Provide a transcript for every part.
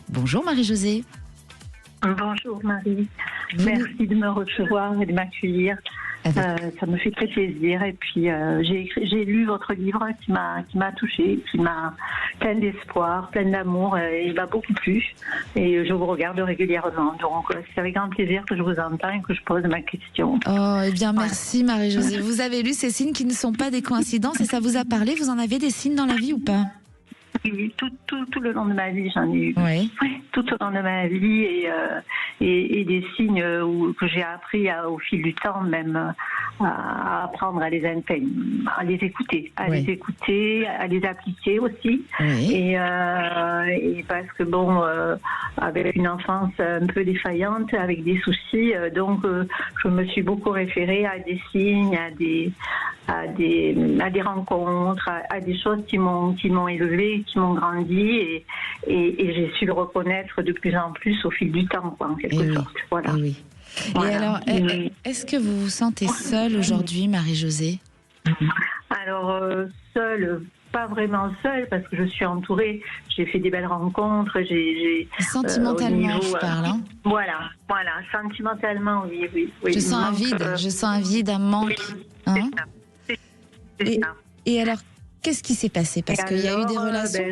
Bonjour Marie-Josée. Bonjour Marie, merci de me recevoir et de m'accueillir. Ça me fait très plaisir. Et puis j'ai lu votre livre qui m'a touchée, qui m'a plein d'espoir, plein d'amour, et il m'a beaucoup plu. Et je vous regarde régulièrement. Donc c'est avec grand plaisir que je vous entends et que je pose ma question. Oh, eh bien merci Marie-Josée. Vous avez lu ces signes qui ne sont pas des coïncidences et ça vous a parlé. Vous en avez des signes dans la vie ou pas? Oui, tout le long de ma vie, j'en ai eu. Oui. Tout au long de ma vie et des signes que j'ai appris au fil du temps même à apprendre à les écouter, les écouter, à les appliquer aussi. Oui. Et parce que bon, avec une enfance un peu défaillante, avec des soucis, donc je me suis beaucoup référée à des signes, à des rencontres, à des choses qui m'ont élevée, qui m'ont grandi, et j'ai su le reconnaître de plus en plus au fil du temps, quoi, en quelque sorte. Voilà. Oui. Voilà. Et alors, est-ce que vous vous sentez seule aujourd'hui, Marie-Josée? Alors, seule, pas vraiment seule, parce que je suis entourée. J'ai fait des belles rencontres. Sentimentalement, je parle. Hein. Voilà. Sentimentalement, oui. Je sens un vide, un manque. Hein? C'est ça. Et alors, qu'est-ce qui s'est passé? Parce qu'il y a eu des relations.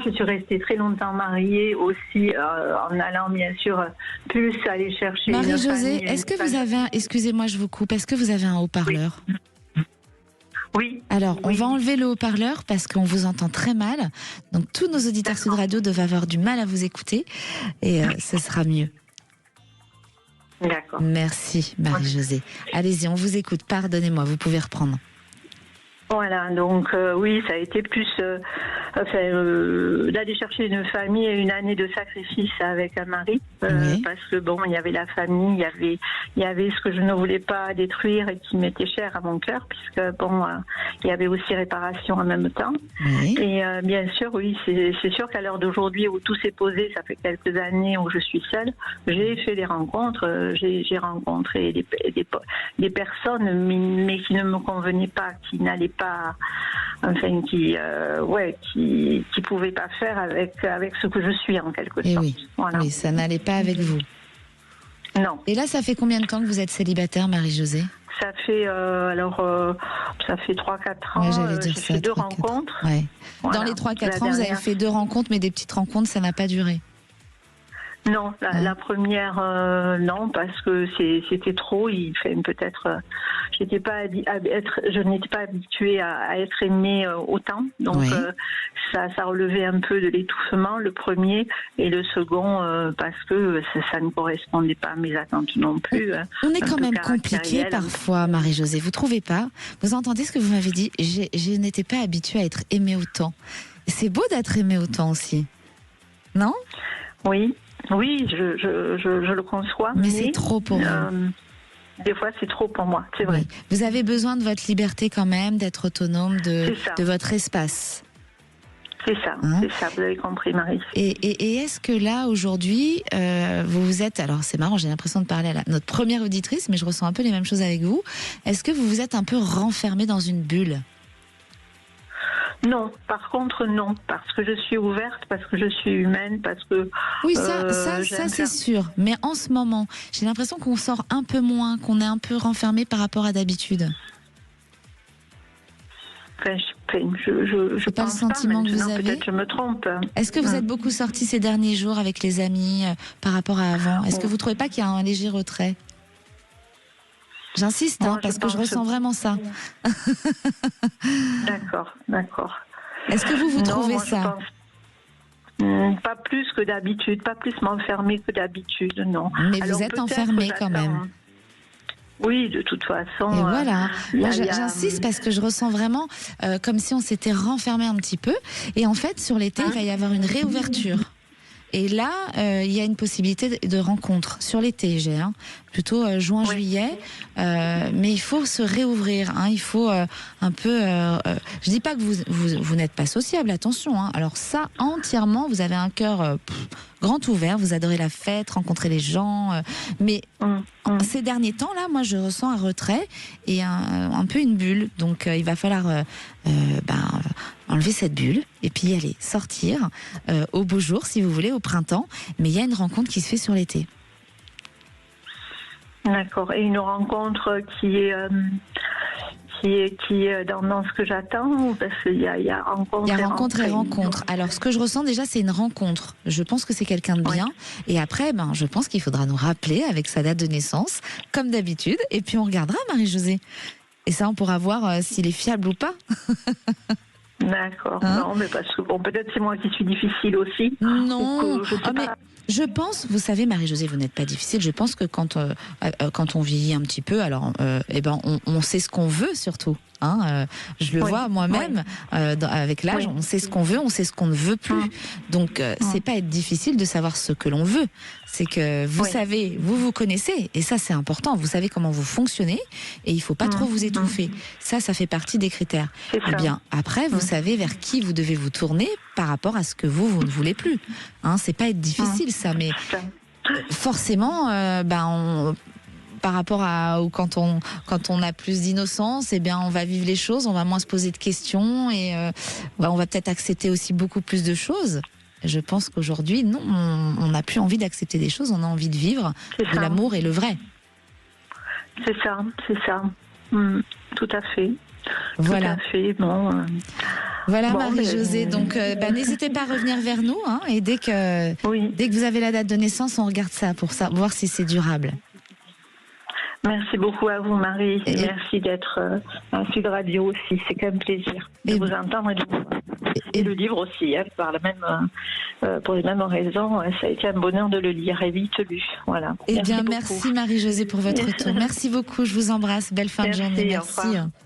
Je suis restée très longtemps mariée aussi, en allant bien sûr plus aller chercher. Marie-Josée, est-ce que vous avez excusez-moi, je vous coupe. Est-ce que vous avez un haut-parleur? Oui. Alors, on va enlever le haut-parleur parce qu'on vous entend très mal. Donc, tous nos auditeurs Sud Radio doivent avoir du mal à vous écouter et ce sera mieux. D'accord. Merci Marie-Josée. Allez-y, on vous écoute. Pardonnez-moi, vous pouvez reprendre. Voilà, donc oui, ça a été plus d'aller chercher une famille et une année de sacrifice avec un mari, parce que bon, il y avait la famille, il y avait ce que je ne voulais pas détruire et qui m'était cher à mon cœur, puisque bon, il y avait aussi réparation en même temps. Oui. Et bien sûr, oui, c'est sûr qu'à l'heure d'aujourd'hui où tout s'est posé, ça fait quelques années où je suis seule, j'ai fait des rencontres, j'ai rencontré des personnes, mais qui ne me convenaient pas, qui n'allaient pas, enfin qui pouvaient pas faire avec ce que je suis en quelque sorte. Oui. Voilà. Oui, ça n'allait pas avec vous. Non. Et là, ça fait combien de temps que vous êtes célibataire, Marie-Josée? Ça fait ça fait 3-4 ans. Ouais, j'allais dire j'ai ça, fait 2 rencontres. Ouais. Voilà. Dans les 3-4 ans, vous avez fait 2 rencontres, mais des petites rencontres, ça n'a pas duré. Non, la première, non, parce que c'était trop. Il fait peut-être, je n'étais pas habituée à être aimée autant. Donc ça relevait un peu de l'étouffement, le premier, et le second parce que ça ne correspondait pas à mes attentes non plus. On est quand même compliqué parfois, Marie-Josée. Vous trouvez pas? Vous entendez ce que vous m'avez dit? Je n'étais pas habituée à être aimée autant. C'est beau d'être aimée autant aussi, non? Oui, je le conçois. Mais c'est trop pour vous. Des fois, c'est trop pour moi, c'est vrai. Oui. Vous avez besoin de votre liberté quand même, d'être autonome de votre espace. C'est ça, vous avez compris, Marie. Et est-ce que là, aujourd'hui, vous êtes... Alors, c'est marrant, j'ai l'impression de parler à notre première auditrice, mais je ressens un peu les mêmes choses avec vous. Est-ce que vous vous êtes un peu renfermée dans une bulle? Non, par contre non, parce que je suis ouverte, parce que je suis humaine, parce que... Oui, ça c'est sûr, mais en ce moment, j'ai l'impression qu'on sort un peu moins, qu'on est un peu renfermé par rapport à d'habitude. Enfin, je pas pense le sentiment pas, que vous avez. Peut-être je me trompe. Est-ce que vous êtes beaucoup sortis ces derniers jours avec les amis par rapport à avant? Est-ce que vous ne trouvez pas qu'il y a un léger retrait? J'insiste, parce que je ressens vraiment ça. D'accord. Est-ce que vous trouvez ça? Pas plus que d'habitude, pas plus m'enfermer que d'habitude, non. Mais vous êtes enfermée quand même. Oui, de toute façon. Et voilà. Moi, j'insiste parce que je ressens vraiment comme si on s'était renfermé un petit peu. Et en fait, sur l'été, il va y avoir une réouverture. Et là, il y a une possibilité de rencontre sur l'été, plutôt juin-juillet. Mais il faut se réouvrir. Hein, il faut un peu... je dis pas que vous n'êtes pas sociable, attention. Hein. Alors ça, entièrement, vous avez un cœur grand ouvert, vous adorez la fête, rencontrer les gens. Mais ces derniers temps-là, moi, je ressens un retrait et un peu une bulle. Donc, il va falloir enlever cette bulle et puis aller sortir au beau jour, si vous voulez, au printemps. Mais il y a une rencontre qui se fait sur l'été. D'accord. Et une rencontre qui est dans ce que j'attends, ou parce qu'il y a rencontre. Il y a rencontre et rencontre. Alors, ce que je ressens déjà, c'est une rencontre. Je pense que c'est quelqu'un de bien. Et après, je pense qu'il faudra nous rappeler avec sa date de naissance, comme d'habitude. Et puis, on regardera, Marie-Josée. Et ça, on pourra voir s'il est fiable ou pas. D'accord. Hein? Non, mais parce que peut-être c'est moi qui suis difficile aussi. Non. Mais je pense, vous savez, Marie-Josée, vous n'êtes pas difficile. Je pense que quand on vieillit un petit peu, alors, on sait ce qu'on veut surtout. Hein, je le vois moi-même avec l'âge, on sait ce qu'on veut, on sait ce qu'on ne veut plus. Donc c'est pas être difficile de savoir ce que l'on veut. C'est que vous savez, vous connaissez, et ça c'est important. Vous savez comment vous fonctionnez, et il faut pas trop vous étouffer. Ça fait partie des critères. Et bien après, vous savez vers qui vous devez vous tourner par rapport à ce que vous ne voulez plus. Hein, c'est pas être difficile ça, mais forcément, par rapport à quand on a plus d'innocence, on va vivre les choses, on va moins se poser de questions et on va peut-être accepter aussi beaucoup plus de choses. Je pense qu'aujourd'hui, non, on n'a plus envie d'accepter des choses, on a envie de vivre de l'amour et le vrai. C'est ça. Tout à fait. Voilà. Tout à fait. Voilà, Marie-Josée. Donc, n'hésitez pas à revenir vers nous, hein, et dès que vous avez la date de naissance, on regarde ça pour voir si c'est durable. Merci beaucoup à vous, Marie. Et merci d'être un Sud Radio aussi. C'est quand même plaisir de vous entendre et le livre aussi. Pour les mêmes raisons, ça a été un bonheur de le lire et vite lu. Voilà. Merci Marie-Josée pour votre retour. Merci beaucoup. Je vous embrasse. Belle fin de journée. Merci.